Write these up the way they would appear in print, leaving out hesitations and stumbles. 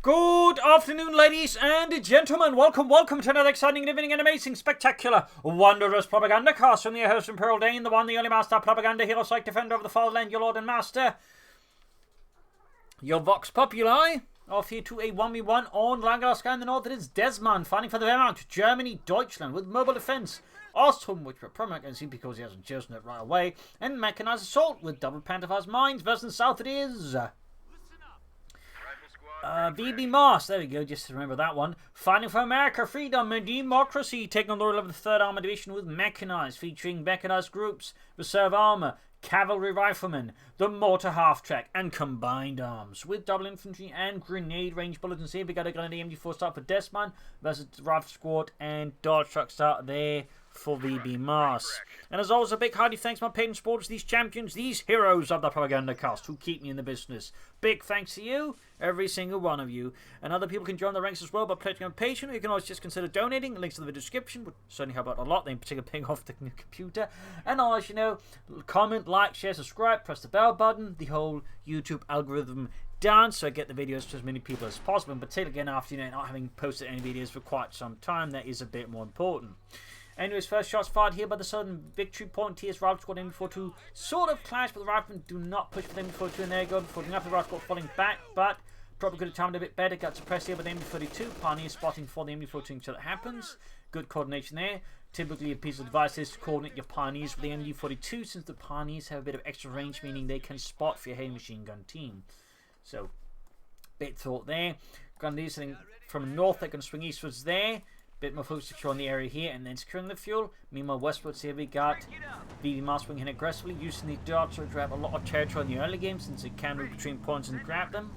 Good afternoon, ladies and gentlemen. Welcome to another exciting, living and amazing, spectacular, wondrous Propagandacast from the host Imperial Dane, the one, the only master propaganda hero, psych defender of the fatherland, your lord and master, your vox populi. Off here to a 1v1 on Langraskaya in the north. It is Dezman fighting for the Wehrmacht, Germany, Deutschland with mobile defense. Ostrom, which we're probably not going to see because he hasn't chosen it right away, and Mechanized Assault with double Pantophars mines. Versus south it is VBmars, there we go, just to remember that one. Fighting for America, freedom and democracy, taking on the role of the 3rd Armored Division with Mechanized, featuring Mechanized groups, reserve armor, cavalry riflemen, the mortar half-track, and combined arms. With double infantry and grenade range bulletins here, we got a Grenadier MG4 start for Dezman versus Rifle Squad and Dodge Truck start there for VBmars. And as always, a big hearty thanks to my patron supporters, these champions, these heroes of the Propagandacast who keep me in the business. Big thanks to you, every single one of you. And other people can join the ranks as well by pledging on Patreon. You can always just consider donating. Links in the video description would certainly help out a lot. They in particular ping off the computer. And always, you know, comment, like, share, subscribe, press the bell button. The whole YouTube algorithm dance, so I get the videos to as many people as possible. And particularly again after, you know, not having posted any videos for quite some time, that is a bit more important. Anyways, first shots fired here by the Southern Victory Point. TS Rifle Squad MB42 sort of clash, but the Riflemen do not push for the MB42, and there you go. Before the Rifle Squad falling back, but probably could have timed a bit better. Got suppressed here by the MB42. Pioneer spotting for the MB42 until it happens. Good coordination there. Typically, a piece of advice is to coordinate your Pioneers with the MB42, since the Pioneers have a bit of extra range, meaning they can spot for your heavy machine gun team. So, bit thought there. Grenadiers from north, they're going to swing eastwards there. Bit more focus securing the area here and then securing the fuel. Meanwhile, westwards here we got VBmars swinging aggressively, using the darts to grab a lot of territory in the early game, since it can move between points and grab them.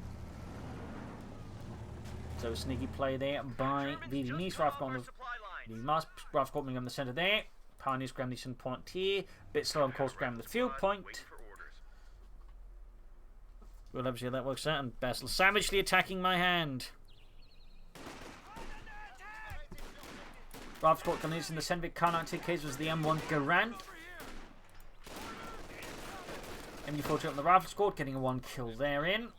So sneaky play there by VBmars. VBmars Rifle Squad on the centre there. Pioneers grabbing the center point here. Bit slow on course grabbing the fuel point. We'll have to see how that works out. And Basil savagely attacking my hand. Rifle Squad Grenadiers in the centre of Kar-92 case was the M1 Garand. MG42 on the Rifle Squad, getting a 1 kill therein.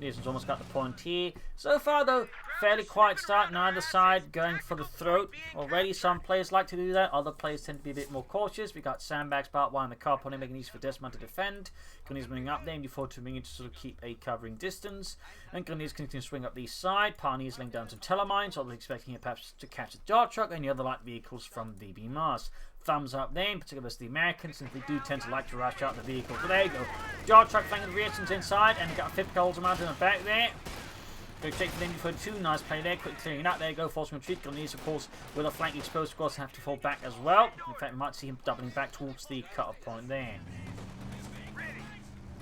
Nielsen's almost got the point here. So far, though, fairly quiet start. Neither side going for the throat. Already, some players like to do that. Other players tend to be a bit more cautious. We got sandbags, part 1, and the car pony making use for Dezman to defend. Grenadiers moving up there. MG42 moving to sort of keep a covering distance. And Grenadiers continue to swing up the east side. Pioneers laying down some telemines, although expecting it perhaps to catch the dart truck and the other light vehicles from VBmars. Thumbs up there, in particular to the Americans, since they do tend to like to rush out the vehicle. But there you go. Dart truck flanking the rear, since inside, and got a 50 holes mounted in the back there. Go straight for the MG42. Nice play there. Quick clearing out. There you go. Forcing retreat. Grenadiers, of course, with a flank exposed, of course, have to fall back as well. In fact, we might see him doubling back towards the cut-off point there.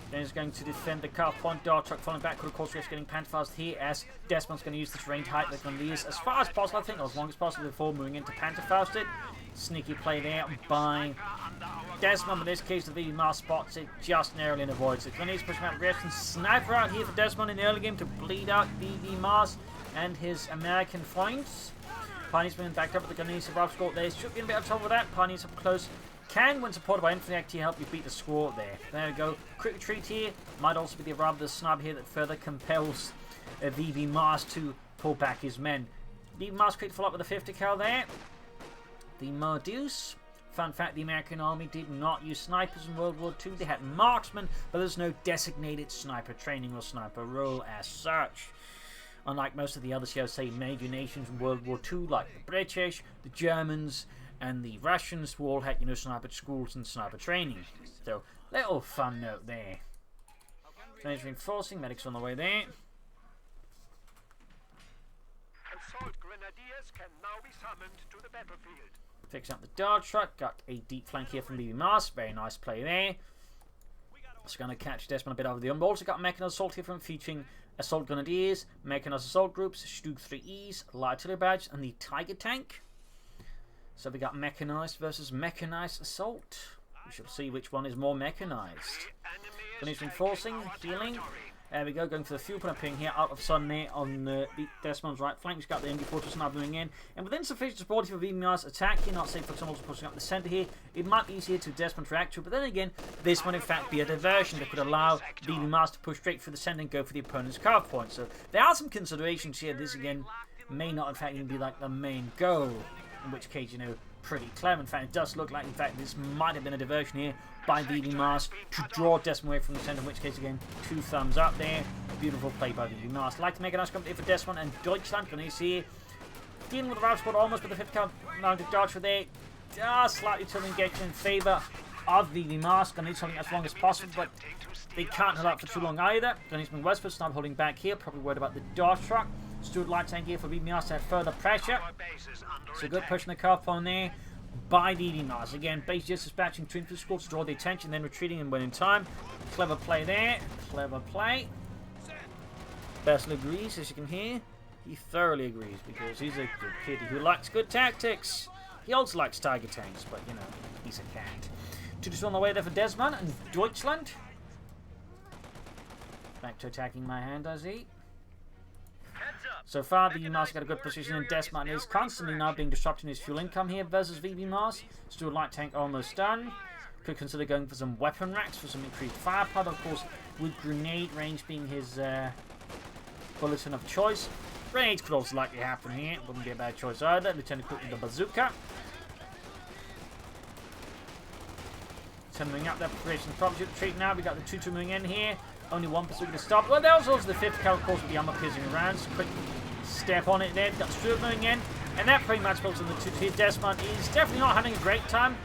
Then he's going to defend the cut-off point. Dart truck falling back. Of course, we're getting Pantophars here as Dezman's going to use this range height with Grenadiers as far as possible, I think, or as long as possible before moving into Pantophars. Sneaky play there by Dezman, in this case the VBmars spots it, just narrowly and avoids it. Grenadiers pushing out aggression. Sniper out here for Dezman in the early game to bleed out VBmars and his American flanks. Pioneers being backed up with the Grenadiers of Rifle Squad there. Should be in a bit of trouble with that. Pioneers up close can, when supported by infantry activity, help you beat the squad there. There we go. Quick retreat here. Might also be the arrival of the sniper here that further compels VBmars to pull back his men. VBmars quick follow up with a 50 cal there. The Mardeus. Fun fact, the American Army did not use snipers in World War II. They had marksmen, but there's no designated sniper training or sniper role as such. Unlike most of the other, shall I say, major nations in World War II, like the British, the Germans, and the Russians, who all had, you know, sniper schools and sniper training. So, little fun note there. Grenadiers reinforcing, medics on the way there. Assault grenadiers can now be summoned to the battlefield. Fixing up the dart truck. Got a deep flank here from VBmars. Very nice play there. It's going to catch Dezman a bit over the umber. Also got Mechanized Assault here from featuring Assault Grenadiers, Mechanized Assault Groups, Stug 3Es, Light Artillery Badge, and the Tiger Tank. So we got Mechanized versus Mechanized Assault. We shall see which one is more mechanized. Grenadiers reinforcing, healing. There we go, going for the fuel pump ping here out of sun there on the Dezman's right flank. He's got the MD-40 sniper moving in. And within sufficient support for VBmars attack here, not say for example pushing up the centre here, it might be easier to Dezman to react to, but then again, this might in fact be a diversion that could allow VBmars to push straight through the centre and go for the opponent's carve point. So there are some considerations here. This again may not in fact even be like the main goal, in which case, you know, pretty clever. In fact, it does look like in fact this might have been a diversion here by VBmars to draw Dezman away from the centre, in which case again, 2 thumbs up there. Beautiful play by VBmars. Like to make a nice company for Dezman and Deutschland. Can you see dealing with the route squad almost with the 5th count mounted Dodger there. Slightly tilting engagement in favour of VBmars. Gonna need something as long as possible, but they can't hold out for too long either. Gonna need some Westford Sniper holding back here, probably worried about the Dodge truck. Stuart light tank here for VBmars to have further pressure. So good pushing the cup on there by VBmars. Again, base just dispatching twin infantry squads to draw the attention, then retreating and winning time. Clever play there. Clever play. Bessel agrees, as you can hear. He thoroughly agrees because he's a good kid who likes good tactics. He also likes tiger tanks, but you know, he's a cat. 2-2 on the way there for Dezman and Deutschland. Back to attacking my hand, does he? So far, VBmars got a good position, and Dezman is constantly now being disrupted in his fuel income here versus VBmars. Stuart light tank almost done. Could consider going for some weapon racks for some increased firepower, of course, with grenade range being his bulletin of choice. Grenades could also likely happen here. Wouldn't be a bad choice either. Lieutenant Cook with the bazooka. Moving up there, preparation property retreat now. We got the 2-2 moving in here. Only 1 bazooka to stop. Well, there was also the 5th cal, of course, with the armor piercing around. So quick step on it there. Got Stuart moving in. And that pretty much builds on the 2-2 here. Dezman is definitely not having a great time.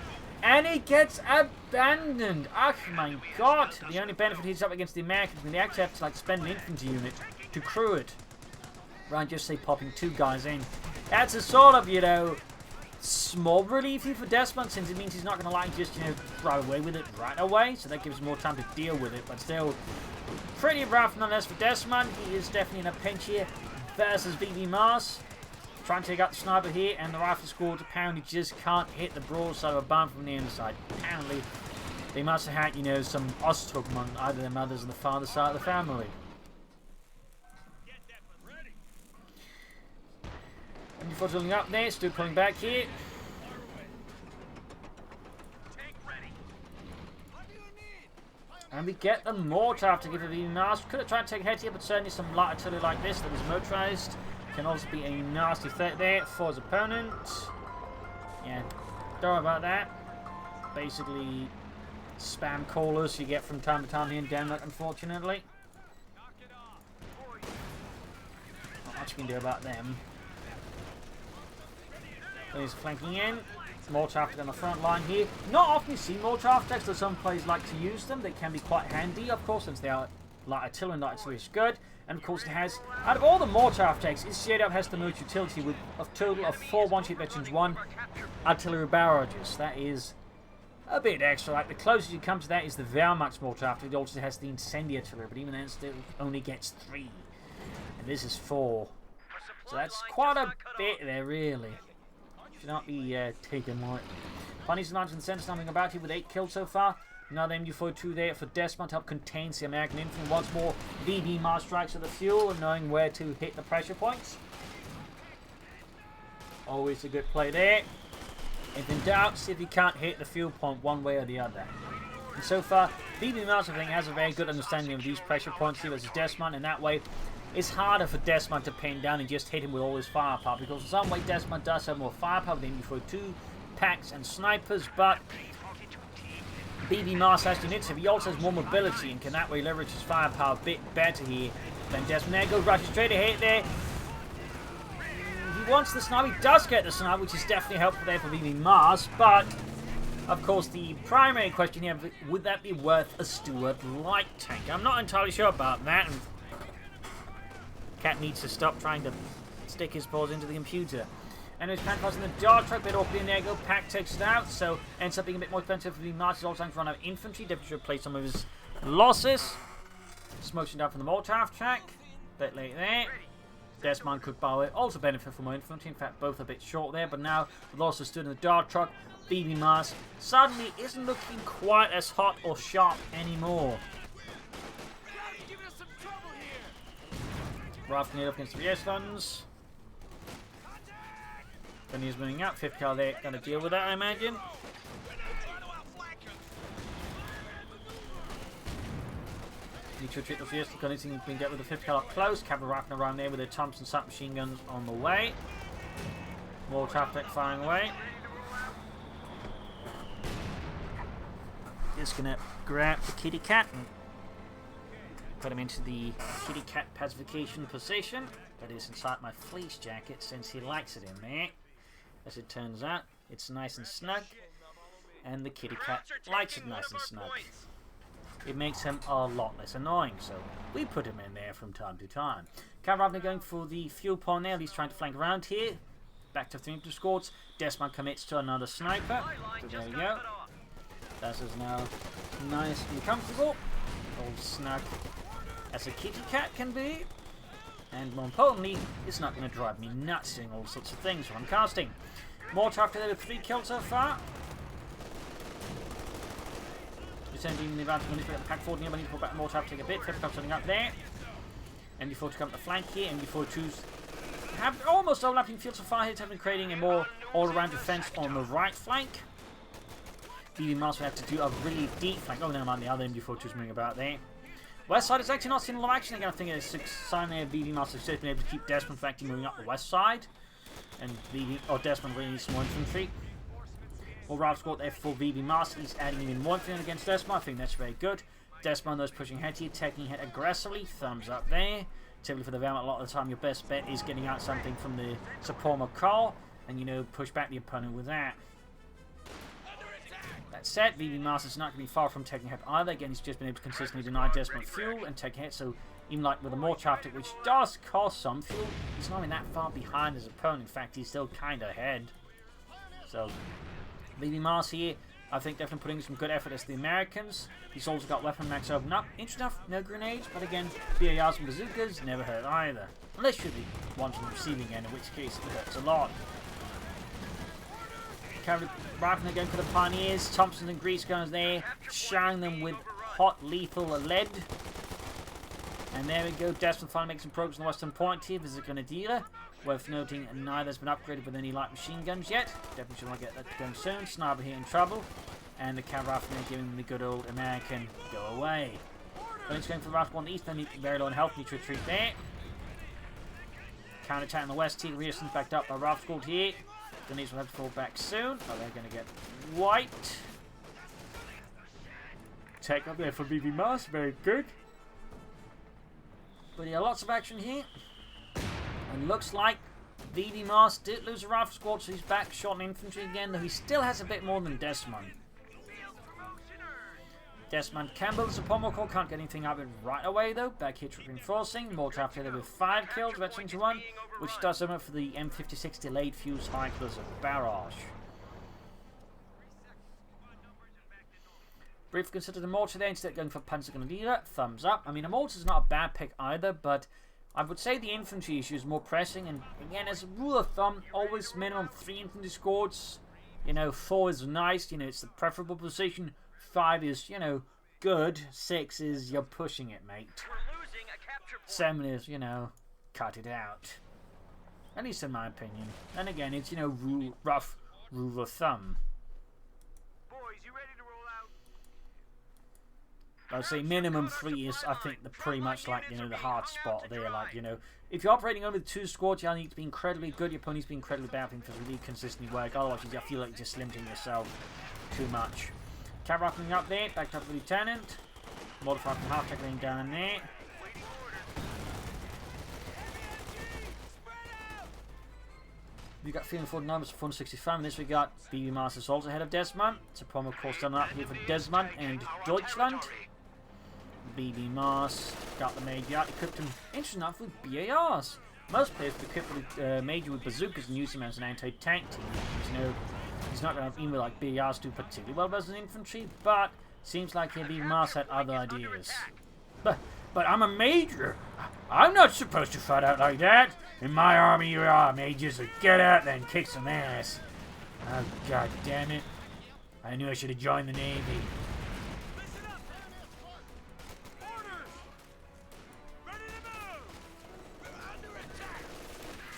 And he gets abandoned. Oh my god. The only benefit he's up against the Americans, and they actually have to like spend an infantry unit to crew it. Right, just say popping 2 guys in. That's a sort of, you know, small relief here for Dezman, since it means he's not going to like just, you know, drive away with it right away. So that gives him more time to deal with it. But still, pretty rough nonetheless for Dezman. He is definitely in a pinch here versus VBmars. Trying to take out the sniper here, and the rifle squad apparently just can't hit the broadside of a bomb from the inside. Apparently, they must have had, you know, some Ostrom on either their mothers or the father's side of the family. And before filling up there, still pulling back here. And we get the mortar after giving the VBmars. Could have tried to take ahead here, but certainly some light artillery like this that was motorized can also be a nasty threat there for his opponent. Yeah, don't worry about that. Basically, spam callers you get from time to time here in Denmark, unfortunately. Not much you can do about them. He's flanking in. Mortar after on the front line here. Not often you see mortar afters, though some players like to use them. They can be quite handy, of course, since they are light artillery, and light artillery is good. And of course it has, out of all the mortar afters, it straight up has the most utility with a total of 4 one-shot veterans, 1 artillery barrages. That is a bit extra. Like the closest you come to that is the Wehrmacht's mortar after. It also has the incendiary artillery, but even then it still only gets 3. And this is 4. So that's quite a bit there, really. Should not be taken lightly. Funny's announced in the centre, something about here with 8 kills so far. Another MU-42 there for Dezman to help contain the American infantry. Once more, VBmars strikes at the fuel and knowing where to hit the pressure points. Always a good play there. If in doubt, see if you can't hit the fuel point one way or the other. And so far, VBmars, I think, has a very good understanding of these pressure points here versus Dezman, and that way, it's harder for Dezman to pin down and just hit him with all his firepower, because in some way Dezman does have more firepower with the MU-42, packs and snipers, but VBmars has units, so he also has more mobility and can that way leverage his firepower a bit better here than Dezman. There goes rushes straight ahead there. He wants the sniper, he does get the sniper, which is definitely helpful there for VBmars, but of course the primary question here, would that be worth a Stuart light tank? I'm not entirely sure about that, and Cat needs to stop trying to stick his paws into the computer. And his pan pass in the dart truck, bit awkward in there, go, Pack takes it out, so ends up being a bit more expensive for the March. Also trying to run out of infantry, definitely should replace some of his losses. Smokes it down from the mortar track, bit late there. Dezman could borrow it, also benefit from more infantry, in fact both a bit short there, but now with losses stood in the dart truck, VBmars suddenly isn't looking quite as hot or sharp anymore. Rafting it up against the echelons. Then he's moving up. 5th car there, gonna deal with that, I imagine. Need to retreat the first. Got anything you can get with the 5th car up close. Cavalry rafting around there with their Thompson submachine guns on the way. More traffic firing away. Just gonna grab the kitty cat and put him into the kitty cat pacification position. That is inside my fleece jacket since he likes it in there. As it turns out, it's nice and snug, and the kitty cat likes it nice and snug. It makes him a lot less annoying, so we put him in there from time to time. Cavalry going for the fuel point now. He's trying to flank around here. Back to 3 squads. Dezman commits to another sniper. So there we go. That is now nice and comfortable. All snug as a kitty cat can be. And more importantly, it's not going to drive me nuts doing all sorts of things when I'm casting. More after there with 3 kills so far. Sending the advantage when he's got the pack forward here, but need to pull back more to take a bit. 5th car setting up there. MD4 to come up the flank here. MD4 choose have almost overlapping fields of fire here, creating a more all-around defense on the right flank. VBmars will have to do a really deep flank. Oh, never mind, the other MD4 is moving about there. West side is actually not seeing a lot of action again. I think it's a sign there. VBmars has been able to keep Dezman from actually moving up the west side. And Dezman really needs some more infantry. Well, Ralph's got there for VBmars. He's adding even more infantry against Dezman. I think that's very good. Dezman, those pushing ahead here, taking ahead aggressively. Thumbs up there. Typically for the Wehrmacht, a lot of the time your best bet is getting out something from the support call and, you know, push back the opponent with that. That said, VBmars is not going to be far from taking ahead either. Again, he's just been able to consistently deny Dezman fuel and take ahead, so even like with a more traffic, which does cost some fuel, he's not even that far behind his opponent. In fact, he's still kind of ahead. So, VBmars here, I think definitely putting some good effort as the Americans. He's also got weapon max open up. Interesting enough, no grenades, but again, BARs and bazookas never hurt either. Unless you're the ones on the receiving end, in which case it hurts a lot. Cavalry rifling again for the Pioneers. Thompson and Grease guns there, showering them with hot, lethal lead. And there we go. Dezman finally makes some progress on the western point here. This is a Grenadier. Worth noting, neither's been upgraded with any light machine guns yet. Definitely should want to get that going soon. Sniper here in trouble. And the cavalry rifleman giving them the good old American go away. But it's going for the rifle on the east. They need very low in health. Need to retreat there. Counter attack on the west here. Rearson's backed up by Ralph's squad here. Grenadiers will have to fall back soon. Oh, they're going to get wiped. Take up there for VBmars. Very good. But yeah, lots of action here. And looks like VBmars did lose a rifle squad, so he's back shot in infantry again, though he still has a bit more than Dezman. Dezman can build a support call, can't get anything out of it right away though. Back here reinforcing, more traffic there with 5 kills, veteran to 1, which does something for the M56 delayed fuse high explosive barrage. Briefly consider the mortar there, instead going for Panzer Grenadier, thumbs up. I mean, a mortar's not a bad pick either, but I would say the infantry issue is more pressing, and again, as a rule of thumb, always minimum 3 infantry squads. You know, 4 is nice, you know, it's the preferable position. 5 is, you know, good. 6 is you're pushing it, mate. 7 is, you know, cut it out. At least in my opinion. And again, it's, you know, rough rule of thumb. Boys, you ready to roll out? I'd say minimum 3 is, I think, pretty much like, you know, the hard spot there. Like, you know, if you're operating only 2 squads, you need to be incredibly good. Your opponent needs to be incredibly bad for to really consistently work. Otherwise, you feel like you're just limiting yourself too much. Cavalry coming up there, backed up the lieutenant. Modified from half tackling down there. We got 349 versus 465. In this we got VBmars assault ahead of Dezman. Support of course done up here for Dezman and Deutschland. VBmars got the Major equipped him, interesting enough, with BARs. Most players would equip the Major with bazookas and use him as an anti-tank team. You know, he's not going to have even like BARs do particularly well as an infantry, but seems like VBmars had other ideas. But I'm a major. I'm not supposed to fight out like that. In my army, you are majors that get out and kick some ass. Oh, god damn it. I knew I should have joined the Navy.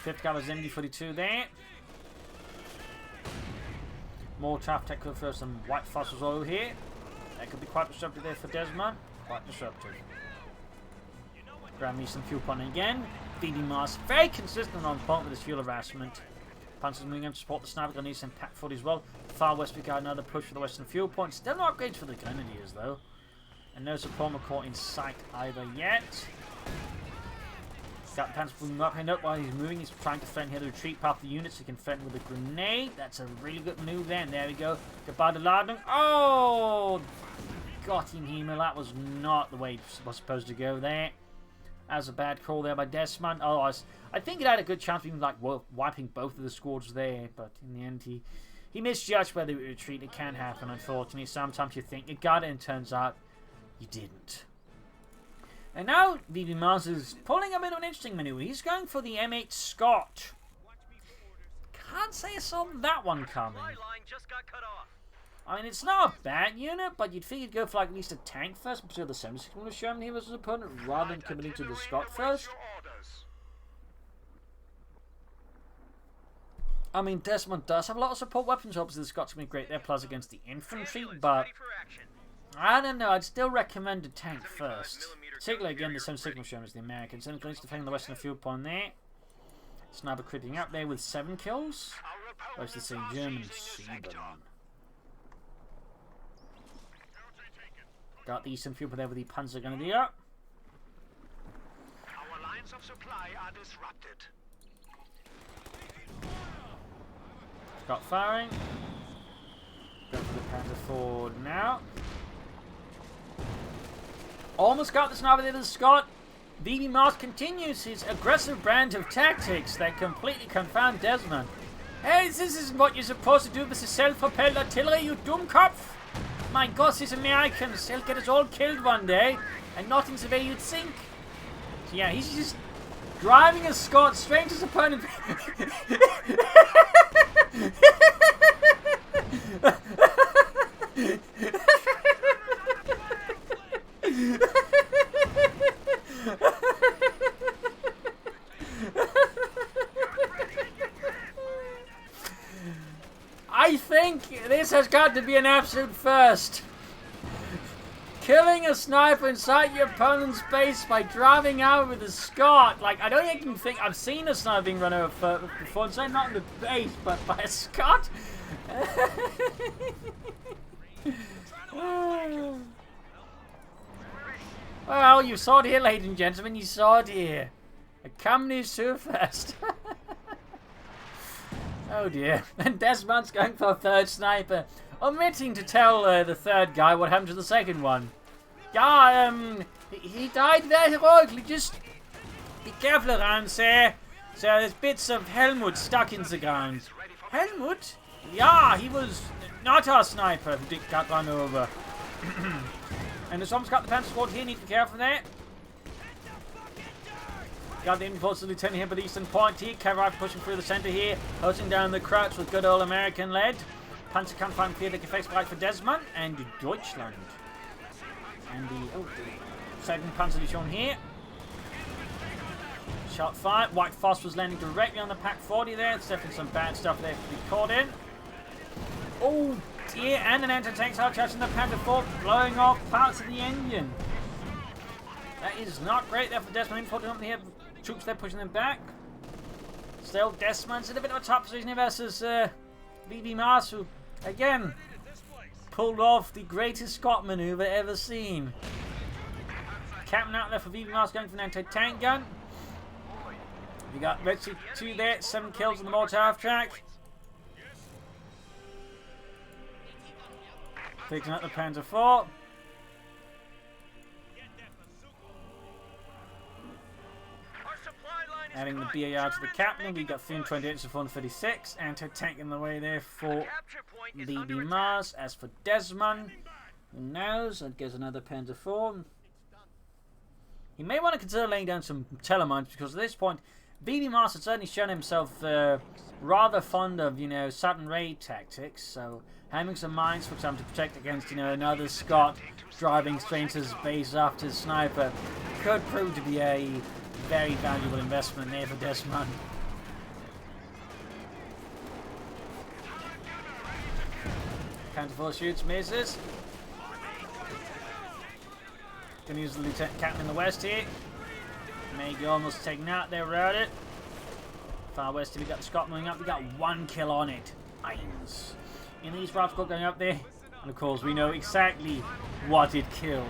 5th Cavalry's MD-42 there. More traffic tech could throw some white fossils over here. That could be quite disruptive there for Dezman. Quite disruptive. Grab me some fuel point again. VBmars very consistent on point with his fuel harassment. Panzer's moving in to support the sniper grenadiers and Pack 40 as well. Far west we got another push for the western fuel point. Still no upgrades for the grenadiers though. And no support McCourt in sight either yet. Got the Panzer moving up and up while he's moving. He's trying to threaten here the retreat path of the units. He can threaten with a grenade. That's a really good move there. And there we go. Goodbye to Ladung. Oh! Got him, Hemel. That was not the way it was supposed to go there. That was a bad call there by Dezman. Oh, I think he had a good chance of even like wiping both of the squads there. But in the end, he misjudged where they would retreat. It can happen, unfortunately. Sometimes you think you got it and turns out you didn't. And now VBmars is pulling a bit of an interesting maneuver. He's going for the M8 Scott. Can't say I saw that one coming. I mean, it's not a bad unit, but you'd think he'd go for like at least a tank first, because the 76mm was Sherman here was his opponent, rather than committing to the Scott first. I mean, Dezman does have a lot of support weapons. Obviously, the Scots can be great there, plus against the infantry, but I don't know. I'd still recommend a tank first. Particularly, again, the 76mm Sherman is the Americans. And he's defending the western field point there. Sniper creeping up there with 7 kills. Whereas the same German Seaborn. Got the eastern field point there with the Panzer Grenadier. Our lines of supply are disrupted. Got firing. Go for the Panzer forward now. Almost got the sniper there with the Scott. VBmars continues his aggressive brand of tactics that completely confound Dezman. Hey, this isn't what you're supposed to do. This is self-propelled artillery, you Dummkopf. My God, these Americans, they'll get us all killed one day, and not in the way you'd think. So yeah, he's just driving a Scott straight to his opponent. I think this has got to be an absolute first. Killing a sniper inside your opponent's base by driving out with a Scott. Like, I don't even think I've seen a sniper being run over before. So not in the base, but by a Scott. Well, you saw it here, ladies and gentlemen. You saw it here. A company is too fast. Oh dear. And Dezman's going for a third sniper, omitting to tell the third guy what happened to the second one. Yeah, he died very heroically. Just be careful around, sir. So there's bits of Helmut stuck in the ground. Helmut? Yeah, he was not our sniper who got run over. And the Storm's got the Panzer squad here. Need to be careful there. Got the impulse of the Lieutenant here by the eastern point here. Cavalry pushing through the centre here. Hosting down the crouch with good old American lead. Panzer can't find clear. They can face right for Dezman and Deutschland. And the second Panzer Division here. Shot fired. White Foss was landing directly on the Pack 40 there. It's definitely some bad stuff there to be caught in. Oh dear, and an anti-tank are charging the Panther 4, blowing off parts of the engine. That is not great there for Dezman. Importing up here. Troops there pushing them back. Still, Dezman's in a bit of a top position here versus VBmars, who, again, pulled off the greatest Scott maneuver ever seen. Captain out there for VBmars going for an anti-tank gun. We got Red Sea 2 there, 7 kills on the mortar half track. Picking up the Panzer 4. Adding the BAR to the captain, we got 328 to 436. Anti-tank in the way there for VBmars. As for Dezman, who knows? I guess another Panzer 4. He may want to consider laying down some telemines, because at this point, VBmars has certainly shown himself rather fond of, you know, sudden raid tactics. So having some mines, for example, to protect against, you know, another Scott driving straight to his base after his sniper could prove to be a very valuable investment there for Dezman. Panther 4 shoots, misses. Gonna use the Lieutenant Captain in the west here. Maybe almost taken out there, without it. Far west, we got the Scot moving up. We got 1 kill on it. Eins. In these rafts going up there. And of course, we know exactly what it killed.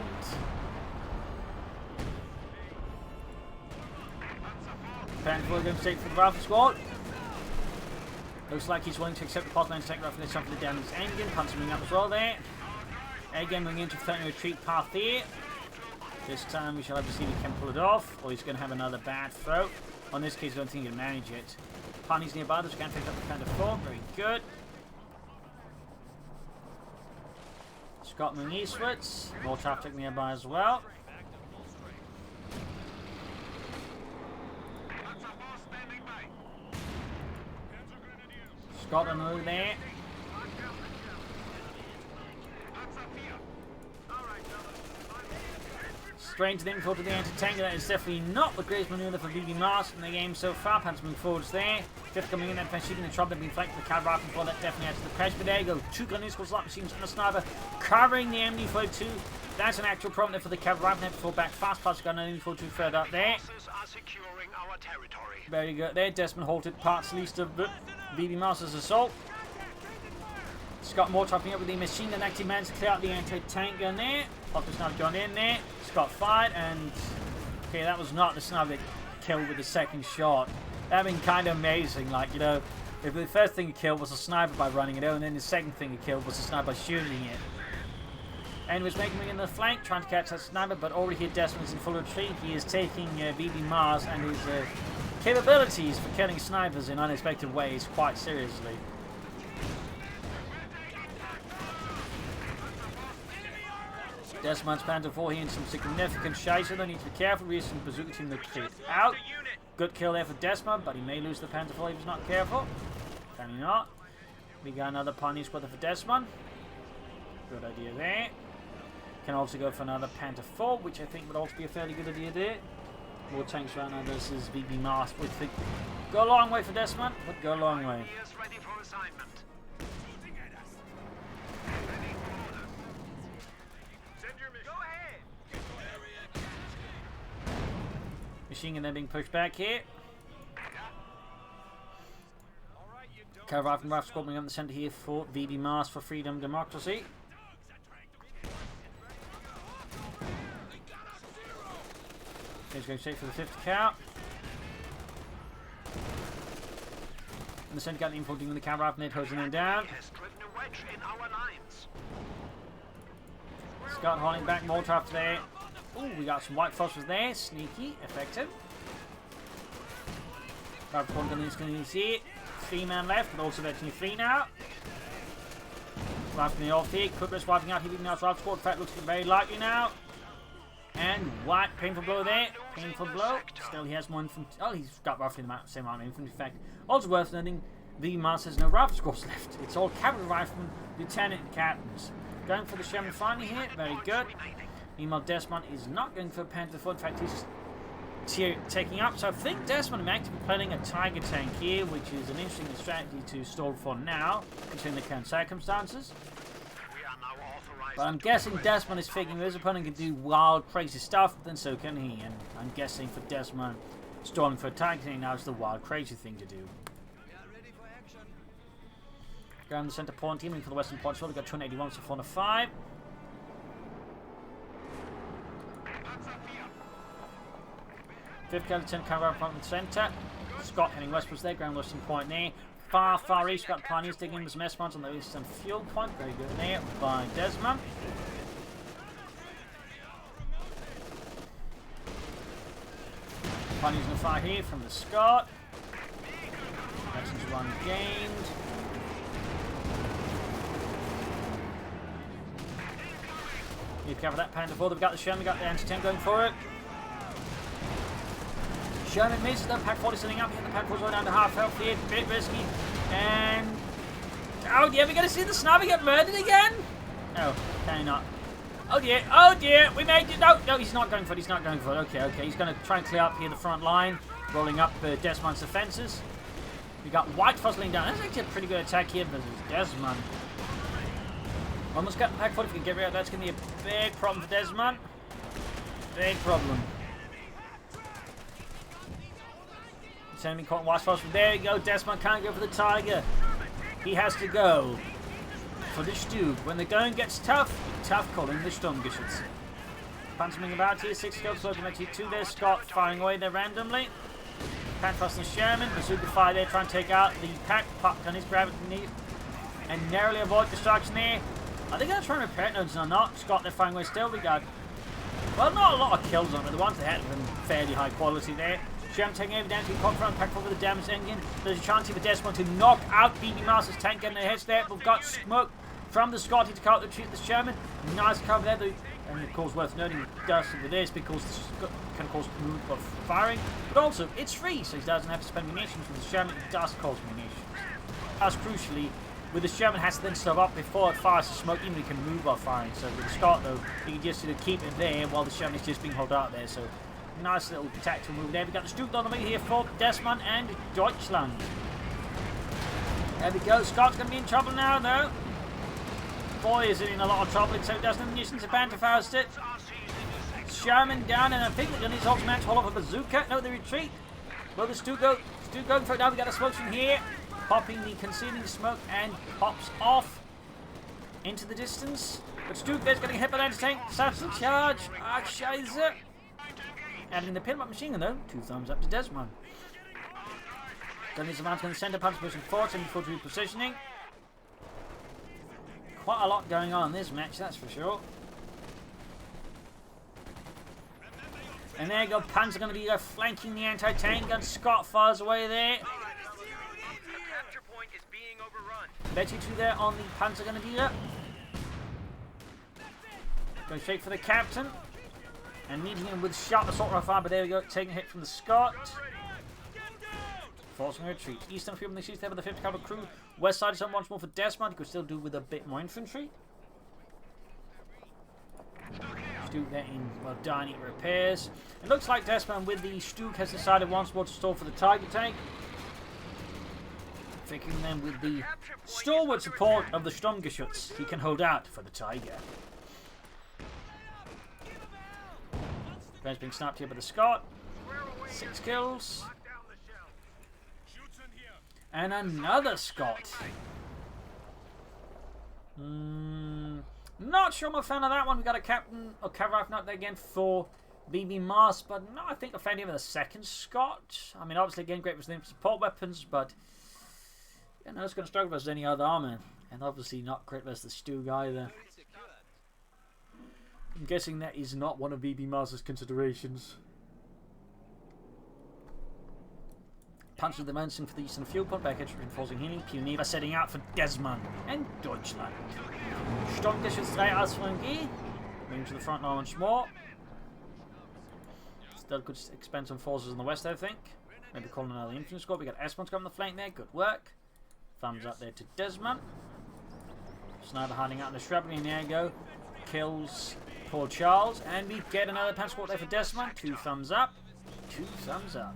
Panther 4 going straight for the rifle squad. Looks like he's willing to accept the possibility to take rifle this time for the damage engine. Panzer moving up as well there. Again, moving into threatening retreat path here. This time we shall have to see if he can pull it off, or he's going to have another bad throw. On this case, I don't think he can manage it. Pani's nearby, so we can pick up the Panther 4. Very good. Scott moving eastwards. More traffic nearby as well. Scotland over there. Straight to the info to the anti-tank. That is definitely not the greatest maneuver for VBmars in the game so far. Panther moving forwards there. Fifth coming in, then shooting the trumpet, being flanked with the cav rifle before that definitely adds to the pressure. But there you go. 2 gun equals slot machines and a sniper covering the MD-42. That's an actual problem there for the cav rifle. Have to fall back fast. Plus, got an MD-42 further up there. Very good there. Dezman halted parts least of the VBmars' assault. Scott more chopping up with the machine gun active managed to clear out the anti-tank gun there. Optus now gone in there. Scott fired and okay, that was not the sniper that killed with the second shot. That would have been kind of amazing, like, you know, if the first thing he killed was a sniper by running it over, and then the second thing he killed was a sniper by shooting it. And was making me in the flank, trying to catch that sniper, but already hit Dezman in full retreat. He is taking VBmars and his capabilities for killing snipers in unexpected ways quite seriously. Dezman's Panther 4 here in some significant shite, so they need to be careful. We're using the bazooka team to clear out. Good kill there for Dezman, but he may lose the Panther 4 if he's not careful. Can he not? We got another Pioneer squad for Dezman. Good idea there. Can also go for another Panther 4, which I think would also be a fairly good idea there. More tanks right now. This is VBmars, which I think go a long way for Dezman, but go a long way. Machine gun then being pushed back here. Cav rifle and rifle squad moving up the centre here for VBmars for freedom democracy. He's going straight for the 50 count. And the centre got the info doing the cav rifle net hosing them down. Scott holding back more traffic there. Ooh, we got some white phosphorus there. Sneaky, effective. Rifle one gun is going to see it. 3 man left, but also letting you 3 now. Rifle in the off here. Quick risk wiping out. He beating out rifle squad. In fact, looks very likely now. And white, painful blow there. Painful blow. Still, he has one from. Oh, he's got roughly the same amount of infantry. In fact, also worth noting, VBmars has no rifle squads left. It's all cavalry riflemen, lieutenant, and captains. Going for the Sherman finally here. Very good. Meanwhile, Dezman is not going for a Panther 4. In fact, he's just taking up. So I think Dezman may actually be planning a Tiger tank here, which is an interesting strategy to stall for now, considering the current circumstances. But I'm guessing Dezman is figuring if his opponent can do wild, crazy stuff, then so can he. And I'm guessing for Dezman, stalling for a Tiger tank now is the wild, crazy thing to do. Going the centre point team for the Western Point. So they've got 281, so 405. Fifth Lieutenant cover up front and centre. Scott heading westwards there, ground Western Point there. Far east, got Pioneers digging in with some S-mounts on the eastern fuel point. Very good there by Dezman. Pioneers in the fire here from the Scott. Lessons run gained. Need to cover that Panther 4. They've got the Sherman, got the anti-tank going for it. Sherman misses, the Pack 40 sitting up here. The Pack 4's going down to half health here. Bit risky. And. Oh dear, we're going to see the sniper get murdered again? No, can he not? Oh dear, we made it. No, he's not going for it. He's not going for it. Okay. He's going to try and clear up here the front line, rolling up Dezman's defenses. We got white fuzzling down. That's actually a pretty good attack here versus Dezman. Almost got the pack 40 if we can get rid of that. That's going to be a big problem for Dezman. Big problem. It's enemy caught in watch fast. There you go. Dezman can't go for the Tiger. He has to go for the Stug. When the going gets tough, tough calling the Sturmgeschütz. Panzerming about here. 6 kills, so actually 2 there. Scott firing away there randomly. Panfrost and Sherman. Bazooka fire there, trying to take out the pack. Popped on his gravity knee. And narrowly avoid destruction there. I think they're trying to repair nodes or not. Scott, they're firing away still. We got, well, not a lot of kills on it, but the ones they had have been fairly high quality there. Sherman taking over down to the front, pack forward with the damage engine. There's a chance for Dezman to knock out VBmars' tank getting their heads there. We've got smoke from the Scotty to counter the Sherman. Nice cover there. And of course, worth noting, it does with this because this can cause move of firing. But also, it's free, so he doesn't have to spend munitions. With the Sherman, it does cause munitions. As crucially, with the Sherman has to then stop up before it fires the smoke, even if it can move while firing. So with the Scott though, you can just sort of keep it there while the Sherman is just being held out there. So nice little tactical move there. We got the Stug on the way here for Dezman and Deutschland. There we go. Scott's going to be in trouble now though. Boy, is it in a lot of trouble. So does the munitions to Panterfaust it. Sherman down, and I think they're going to need his match hold off a bazooka. No, they retreat. Well, the Stug going for it now. We got a smoke from here. Popping the concealing smoke and pops off into the distance. But Stug there's getting hit by the anti-tank. Satchel charge. Ah, Scheiße. Adding the pin-up machine gun though. 2 thumbs up to Dezman. Gun needs a man to the centre. Punch pushing forward. 74 repositioning. Quite a lot going on in this match, that's for sure. And there you go. Panzer going to be flanking the anti-tank gun. Scott fires away there. Betty 2 there on the Panzer Grenadier. Go straight for the captain. And meeting him with sharp assault rifle, but there we go, taking a hit from the Scott. Forcing a retreat. Eastern field, they shoot there with the 50 caliber crew. West side is on once more for Dezman. You could still do with a bit more infantry. Stug there in, well, Darnie repairs. It looks like Dezman with the Stug has decided once more to stall for the Tiger tank. Thinking then with the stalwart support of the Sturmgeschütz, he can hold out for the Tiger. Guy's being snapped here by the Scott. 6 kills. And another Scott. Not sure I'm a fan of that one. We got a captain or cavalry note there again for VBmars, but no, I think I found even the second Scott. I mean, obviously again great for support weapons, but you know, it's going to struggle versus any other armor, and obviously not great versus the Stug either. I'm guessing that is not one of VBmars' considerations. Punch with the momentum for the eastern field point package, reinforcing healing. Pioneva setting out for Dezman and Deutschland. Sturmgeschütz 3 Ausflankie. Moving to the front now once more. Still could expend some forces on the west, I think. Maybe calling another infantry squad. We got Esmond's got on the flank there. Good work. Thumbs up there to Dezman. Sniper hiding out in the shrubbery, and there you go. Kills poor Charles. And we get another pan squad there for Dezman. 2 thumbs up. 2 thumbs up.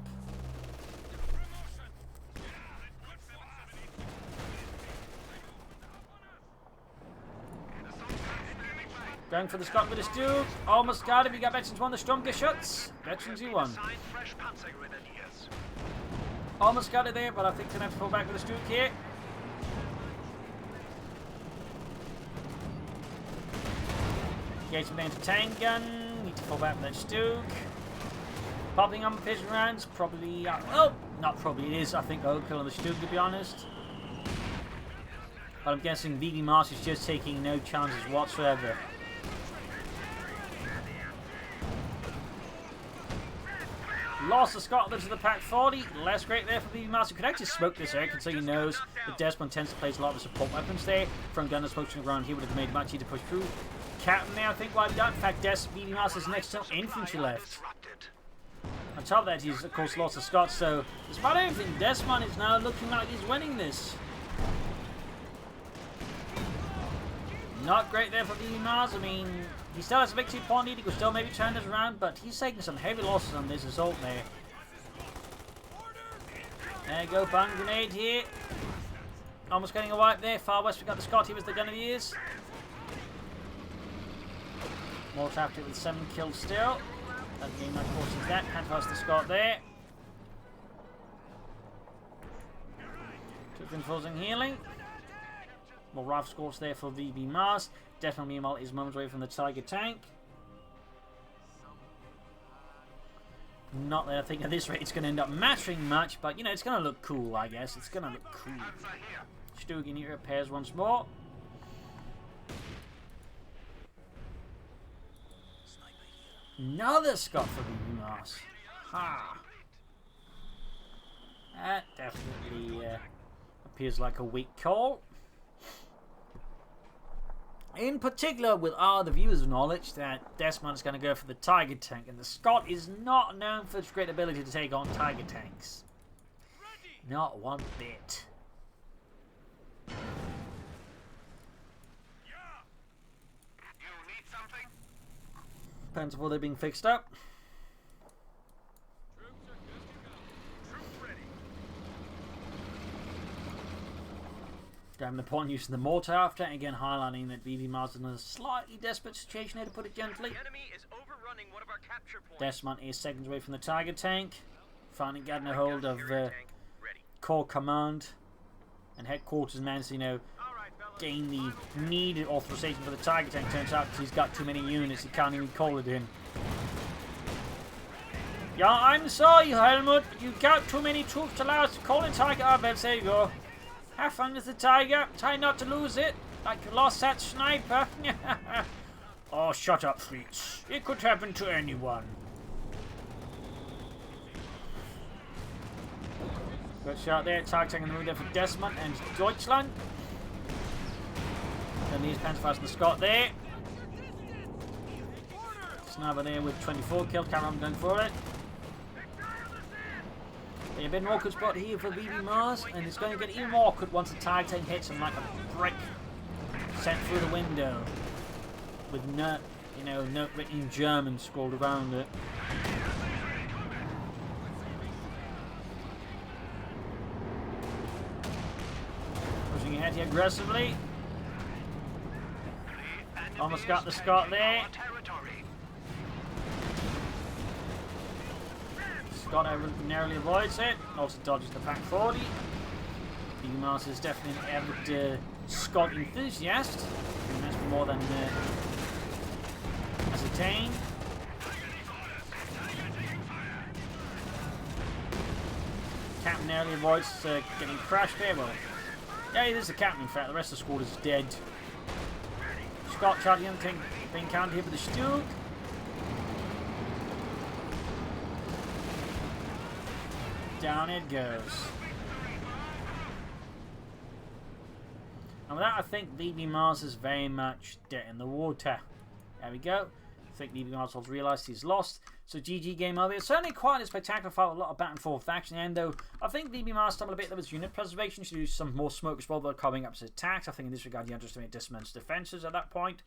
Going for the Scott with the Stug. Almost got it. We got veterans 1, the Sturmgeschütz. Veterans you 1. Almost got it there, but I think they're going to have to pull back with the Stug here. Engaging the anti-tank gun. Need to pull back with that Stug. Popping on pigeon rounds. Probably. Oh, not probably. It is, I think, overkill on the Stug, to be honest. But I'm guessing VBmars is just taking no chances whatsoever. Lost the Scott lives to the pack 40. Less great there for VBmars. You could actually smoke this area, considering he knows that Dezman tends to place a lot of support weapons there. From gunner smoke to the ground, he would have made it much easier to push through. Captain there, I think, wiped out. In fact, VBmars is next to infantry left. On top of that, he's of course lost the Scott. So, despite everything, Dezman is now looking like he's winning this. Not great there for VBmars. I mean, he still has a victory point. He could still maybe turn this around, but he's taking some heavy losses on this assault there. There you go, bang grenade here. Almost getting a wipe there. Far west, we got the Scott. He was the gunner he is. Mortar after with 7 kills still. That game not forces that. Panther's the Scot there. 2 reinforcing healing. More rifle scores there for VBmars. Definitely meanwhile is moments away from the Tiger tank. Not that I think at this rate it's going to end up mattering much, but you know, it's going to look cool, I guess. It's going to look cool. Stugan here repairs once more. Another Scot for VBmars. Ha! That definitely appears like a weak call. In particular, with all the viewers' knowledge that Dezman is going to go for the Tiger tank, and the Scot is not known for its great ability to take on Tiger tanks. Not one bit. Depends on whether they're being fixed up. Damn the point using the mortar after, again highlighting that VBmars is in a slightly desperate situation here, to put it gently. The enemy is overrunning one of our capture points. Dezman is seconds away from the Tiger tank. Finally getting a hold of Corps Command and Headquarters managed to, you know, gain the needed authorization for the Tiger tank. Turns out he's got too many units, he can't even call it in. Yeah, I'm sorry, Helmut, but you got too many troops to allow us to call in Tiger. Ah, well, there you go. Have fun with the Tiger. Try not to lose it, like you lost that sniper. Oh, shut up, Fritz. It could happen to anyone. Good shot there. Tiger taking the move there for Dezman and Deutschland. And these Panzerfaust and the Scot there. Sniper there with 24 kills. Cameron done for it. A bit more awkward spot here for VBmars, and it's going to get even more awkward once the Tiger tank hits him like a brick sent through the window with note written in German scrawled around it. Pushing ahead here aggressively. Almost got the Scot there. Scot narrowly avoids it. Also dodges the Pack 40. VBmars is definitely an avid Scot enthusiast. And that's more than ascertained. Captain narrowly avoids getting crashed there. Well, yeah, it is the captain in fact. The rest of the squad is dead. Scot charging anything being countered here with the Stug. Down it goes. And with that, I think VBmars is very much dead in the water. There we go. I think VBmars has realised he's lost. So GG game over. It's certainly quite a spectacular fight with a lot of back and forth action. And though I think VBmars stumbled a bit with his unit preservation, should do some more smoke as well by coming up his attacks. I think in this regard he underestimated Dezman's defences at that point.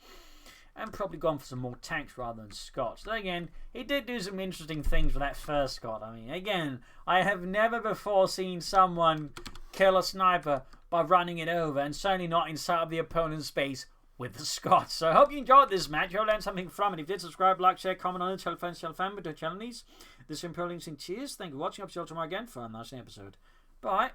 And probably gone for some more tanks rather than Scots. Then again, he did do some interesting things with that first Scot. I mean, again, I have never before seen someone kill a sniper by running it over, and certainly not inside of the opponent's space with the Scots. So I hope you enjoyed this match. I hope you learned something from it. If you did, subscribe, like, share, comment on it, tell friends, tell family, do channel these. This is Imperial Links and cheers. Thank you for watching. I'll see you all tomorrow again for a nice episode. Bye.